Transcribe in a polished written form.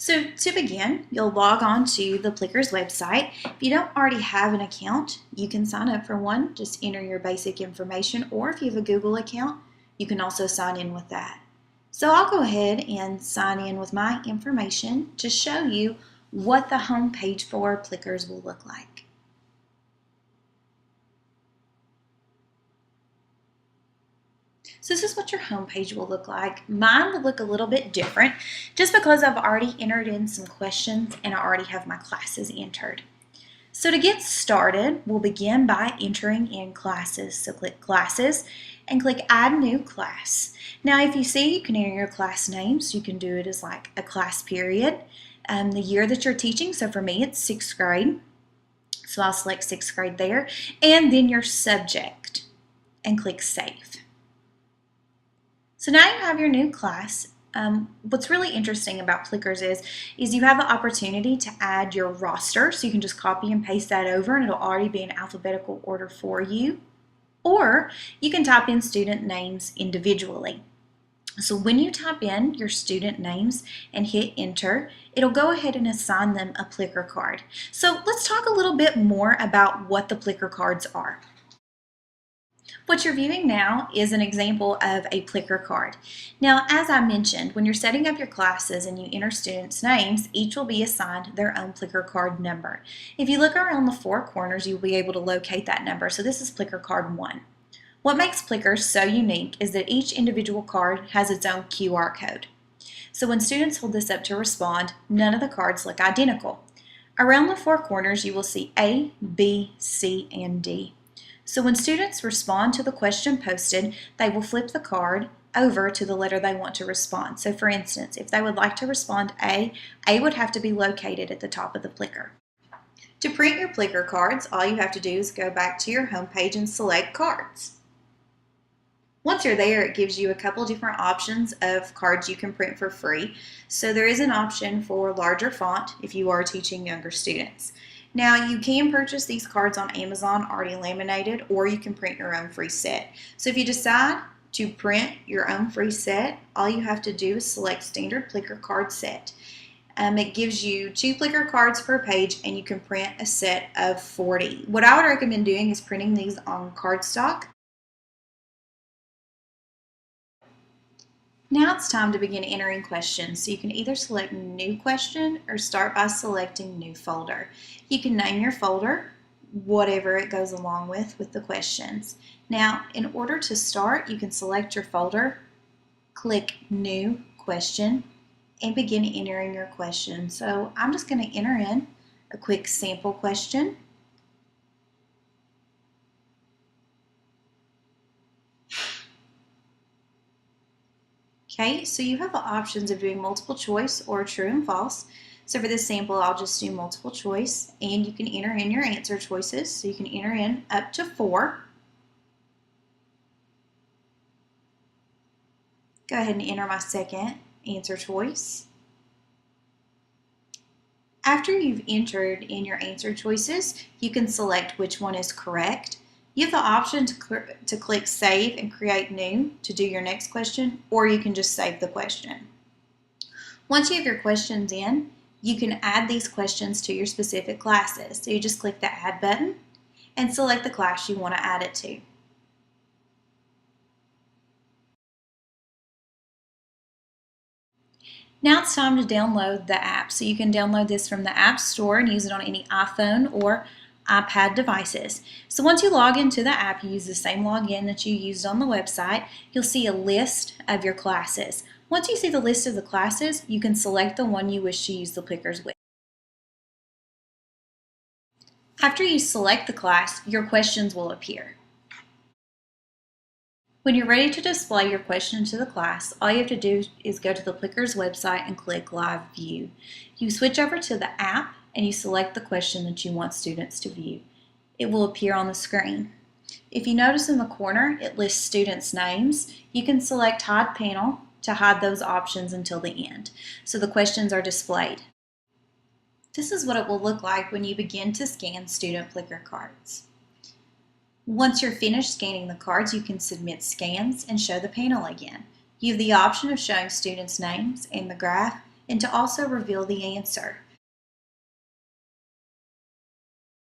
So to begin, you'll log on to the Plickers website. If you don't already have an account, you can sign up for one. Just enter your basic information, or if you have a Google account, you can also sign in with that. So I'll go ahead and sign in with my information to show you what the home page for Plickers will look like. So this is what your home page will look like. Mine will look a little bit different just because I've already entered in some questions and I already have my classes entered. So to get started, we'll begin by entering in classes. So click Classes and click Add New Class. Now if you see, you can enter your class names. You can do it as like a class period, the year that you're teaching. So for me, it's 6th grade. So I'll select 6th grade there, and then your subject and click Save. So now you have your new class. What's really interesting about Plickers is you have the opportunity to add your roster, so you can just copy and paste that over and it'll already be in alphabetical order for you. Or you can type in student names individually. So when you type in your student names and hit enter, it'll go ahead and assign them a Plicker card. So let's talk a little bit more about what the Plicker cards are. What you're viewing now is an example of a Plicker card. Now, as I mentioned, when you're setting up your classes and you enter students' names, each will be assigned their own Plicker card number. If you look around the four corners, you'll be able to locate that number. So this is Plicker card 1. What makes Plickers so unique is that each individual card has its own QR code. So when students hold this up to respond, none of the cards look identical. Around the four corners, you will see A, B, C, and D. So when students respond to the question posted, they will flip the card over to the letter they want to respond. So for instance, if they would like to respond A would have to be located at the top of the Plicker. To print your Plicker cards, all you have to do is go back to your home page and select Cards. Once you're there, it gives you a couple different options of cards you can print for free. So there is an option for larger font if you are teaching younger students. Now you can purchase these cards on Amazon already laminated, or you can print your own free set. So if you decide to print your own free set, all you have to do is select Standard Plicker Card Set. It gives you 2 Plicker cards per page and you can print a set of 40. What I would recommend doing is printing these on cardstock. Now it's time to begin entering questions. So you can either select New Question or start by selecting New Folder. You can name your folder, whatever it goes along with the questions. Now, in order to start, you can select your folder, click New Question, and begin entering your question. So I'm just going to enter in a quick sample question. Okay, so you have the options of doing multiple choice or true and false. So for this sample, I'll just do multiple choice, and you can enter in your answer choices. So you can enter in up to 4. Go ahead and enter my second answer choice. After you've entered in your answer choices, you can select which one is correct. You have the option to click Save and Create New to do your next question, or you can just save the question. Once you have your questions in, you can add these questions to your specific classes. So you just click the Add button and select the class you want to add it to. Now it's time to download the app. So you can download this from the App Store and use it on any iPhone or iPad devices. So once you log into the app, you use the same login that you used on the website. You'll see a list of your classes. Once you see the list of the classes, you can select the one you wish to use the Plickers with. After you select the class, your questions will appear. When you're ready to display your question to the class, all you have to do is go to the Plickers website and click Live View. You switch over to the app and you select the question that you want students to view. It will appear on the screen. If you notice in the corner, it lists students' names. You can select Hide Panel to hide those options until the end. So the questions are displayed. This is what it will look like when you begin to scan student Plicker cards. Once you're finished scanning the cards, you can submit scans and show the panel again. You have the option of showing students' names and the graph and to also reveal the answer.